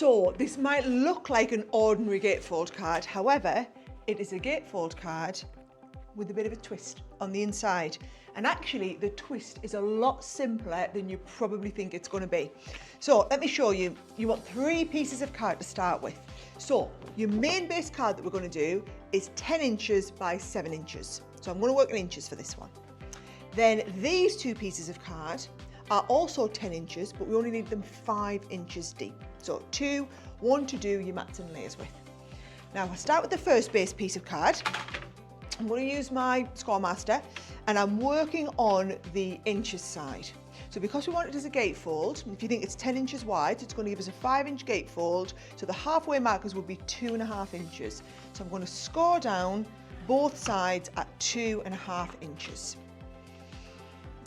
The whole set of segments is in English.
So this might look like an ordinary gatefold card, however, it is a gatefold card with a bit of a twist on the inside. And actually the twist is a lot simpler than you probably think it's going to be. So let me show you. You want 3 pieces of card to start with. So your main base card that we're going to do is 10 inches by 7 inches. So I'm going to work in inches for this one. Then these 2 pieces of card are also 10 inches, but we only need them 5 inches deep. So 1 to do your mats and layers with. Now I start with the first base piece of card. I'm going to use my Scoremaster and I'm working on the inches side. So because we want it as a gatefold, if you think it's 10 inches wide, it's going to give us a 5-inch gatefold. So the halfway markers will be 2.5 inches. So I'm going to score down both sides at 2.5 inches.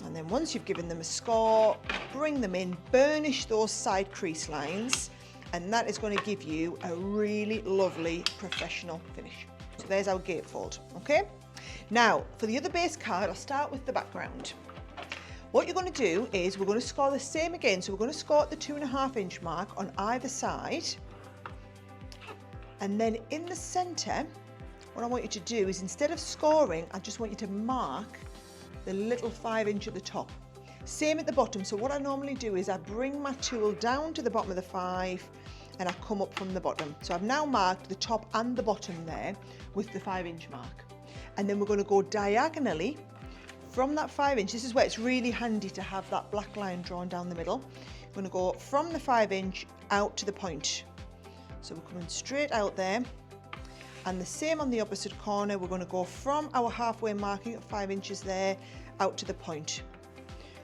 And then once you've given them a score, bring them in, burnish those side crease lines, and that is going to give you a really lovely professional finish. So there's our gatefold, okay? Now, for the other base card, I'll start with the background. What you're going to do is we're going to score the same again. So we're going to score at the 2.5 inch mark on either side. And then in the center, what I want you to do is instead of scoring, I just want you to mark the little 5 inch at the top. Same at the bottom. So what I normally do is I bring my tool down to the bottom of the 5 and I come up from the bottom. So I've now marked the top and the bottom there with the 5 inch mark. And then we're going to go diagonally from that 5 inch. This is where it's really handy to have that black line drawn down the middle. We're going to go from the 5 inch out to the point. So we're coming straight out there. And the same on the opposite corner, we're going to go from our halfway marking at 5 inches there out to the point.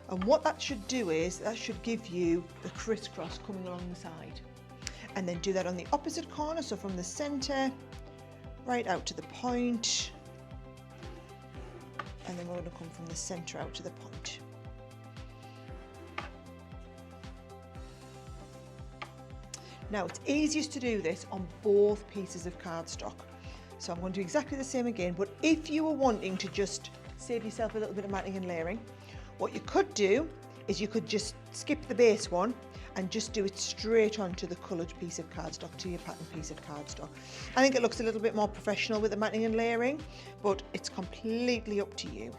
And what that should do is that should give you the crisscross coming along the side. And then do that on the opposite corner, so from the center right out to the point. And then we're going to come from the center out to the point. Now it's easiest to do this on both pieces of cardstock. So I'm going to do exactly the same again, but if you were wanting to just save yourself a little bit of matting and layering, what you could do is you could just skip the base one and just do it straight onto the coloured piece of cardstock, to your pattern piece of cardstock. I think it looks a little bit more professional with the matting and layering, but it's completely up to you.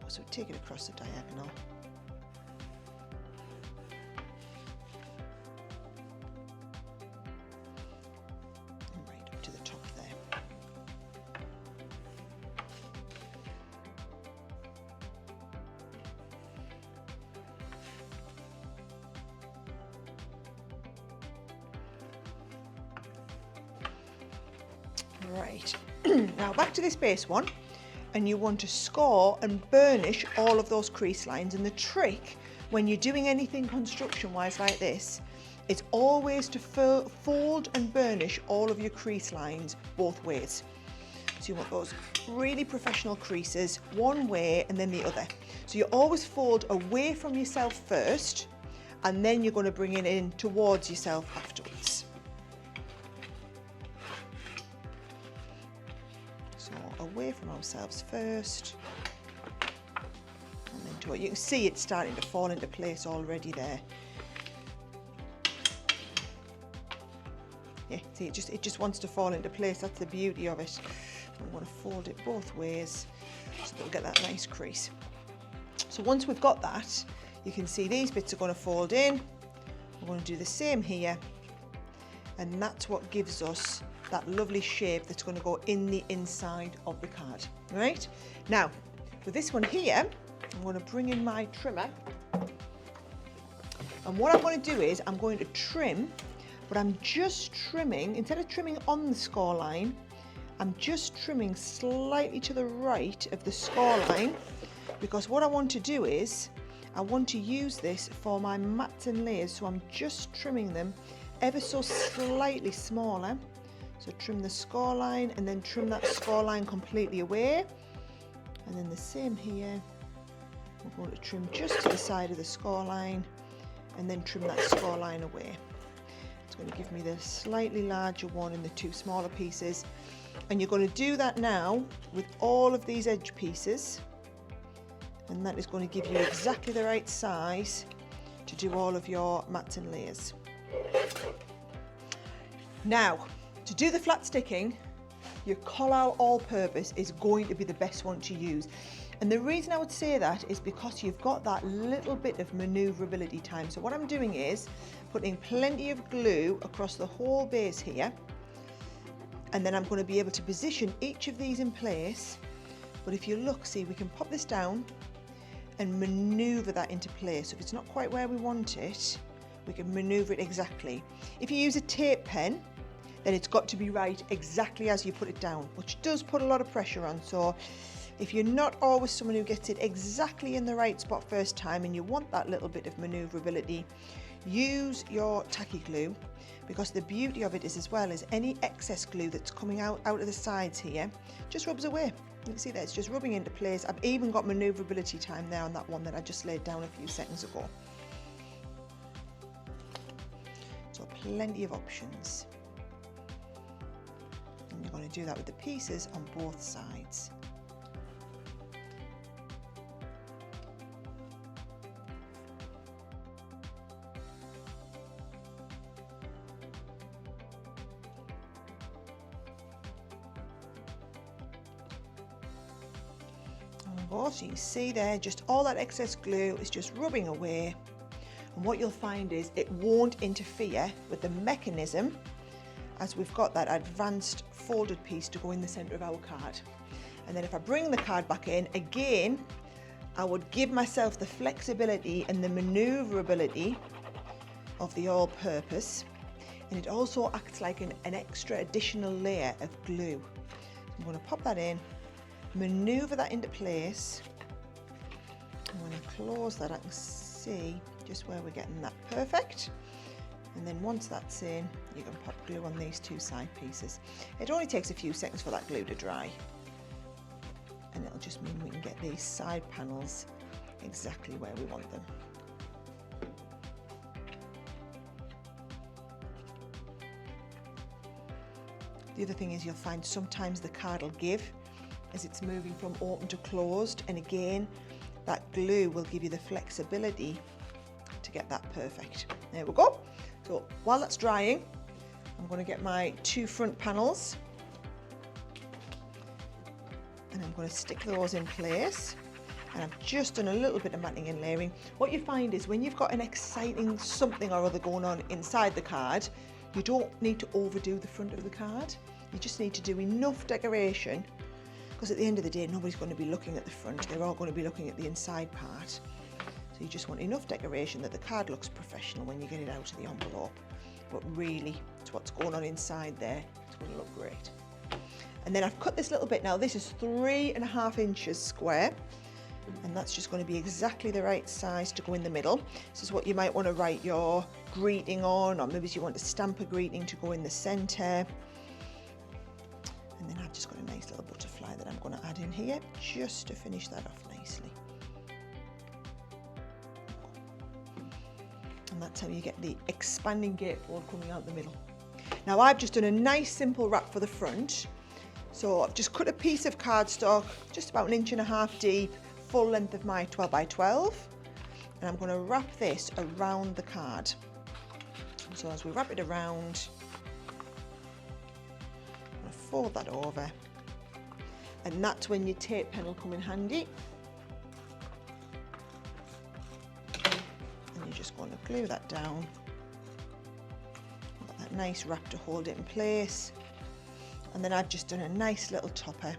So take it across the diagonal. And right up to the top there. Right, now back to this base one, and you want to score and burnish all of those crease lines. And the trick when you're doing anything construction wise like this is always to fold and burnish all of your crease lines both ways. So you want those really professional creases one way and then the other. So you always fold away from yourself first, and then you're going to bring it in towards yourself afterwards. Away from ourselves first, and then to it. You can see it's starting to fall into place already there. Yeah, see, it just wants to fall into place. That's the beauty of it. I'm going to fold it both ways so that we'll get that nice crease. So once we've got that, you can see these bits are going to fold in. We're going to do the same here, and that's what gives us that lovely shape that's going to go in the inside of the card. Right, now for this one here, I'm going to bring in my trimmer, and what I'm going to do is I'm going to trim, but I'm just trimming, instead of trimming on the score line, I'm just trimming slightly to the right of the score line, because what I want to do is I want to use this for my mats and layers. So I'm just trimming them ever so slightly smaller. So trim the score line and then trim that score line completely away. And then the same here, we're going to trim just to the side of the score line and then trim that score line away. It's going to give me the slightly larger one and the 2 smaller pieces. And you're going to do that now with all of these edge pieces. And that is going to give you exactly the right size to do all of your mats and layers. Now, to do the flat sticking, your Collall All-Purpose is going to be the best one to use. And the reason I would say that is because you've got that little bit of manoeuvrability time. So what I'm doing is putting plenty of glue across the whole base here. And then I'm going to be able to position each of these in place. But if you look, see, we can pop this down and manoeuvre that into place. So if it's not quite where we want it, we can manoeuvre it exactly. If you use a tape pen, then it's got to be right exactly as you put it down, which does put a lot of pressure on. So if you're not always someone who gets it exactly in the right spot first time and you want that little bit of manoeuvrability, use your tacky glue, because the beauty of it is, as well as any excess glue that's coming out of the sides here, just rubs away. You can see that it's just rubbing into place. I've even got manoeuvrability time there on that one that I just laid down a few seconds ago. So plenty of options. And you're going to do that with the pieces on both sides. So you can see there, just all that excess glue is just rubbing away, and what you'll find is it won't interfere with the mechanism, as we've got that advanced folded piece to go in the centre of our card. And then if I bring the card back in again, I would give myself the flexibility and the manoeuvrability of the All-Purpose, and it also acts like an extra additional layer of glue. I'm going to pop that in, manoeuvre that into place, and when I close that I can see just where we're getting that perfect. And then once that's in, you can pop glue on these two side pieces. It only takes a few seconds for that glue to dry, and it'll just mean we can get these side panels exactly where we want them. The other thing is, you'll find sometimes the card will give as it's moving from open to closed, and again that glue will give you the flexibility to get that perfect. There we go. So while that's drying, I'm going to get my two front panels and I'm going to stick those in place, and I've just done a little bit of matting and layering. What you find is, when you've got an exciting something or other going on inside the card, you don't need to overdo the front of the card. You just need to do enough decoration, because at the end of the day, nobody's going to be looking at the front, they're all going to be looking at the inside part. So you just want enough decoration that the card looks professional when you get it out of the envelope, but really it's what's going on inside there, it's going to look great. And then I've cut this little bit now. This is 3.5 inches square, and that's just going to be exactly the right size to go in the middle. This is what you might want to write your greeting on, or maybe you want to stamp a greeting to go in the centre. And then I've just got a nice little butterfly that I'm going to add in here just to finish that off nicely. And that's how you get the expanding gatefold coming out the middle. Now I've just done a nice simple wrap for the front. So I've just cut a piece of cardstock, just about 1.5 inches deep, full length of my 12 by 12. And I'm going to wrap this around the card. So as we wrap it around, fold that over, and that's when your tape pen will come in handy. And you're just going to glue that down. Got that nice wrap to hold it in place. And then I've just done a nice little topper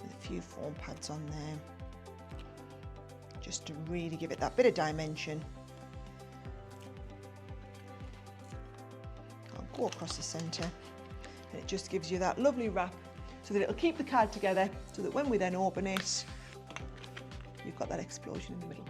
with a few foam pads on there, just to really give it that bit of dimension. I'll go across the centre. And it just gives you that lovely wrap, so that it'll keep the card together, so that when we then open it, you've got that explosion in the middle.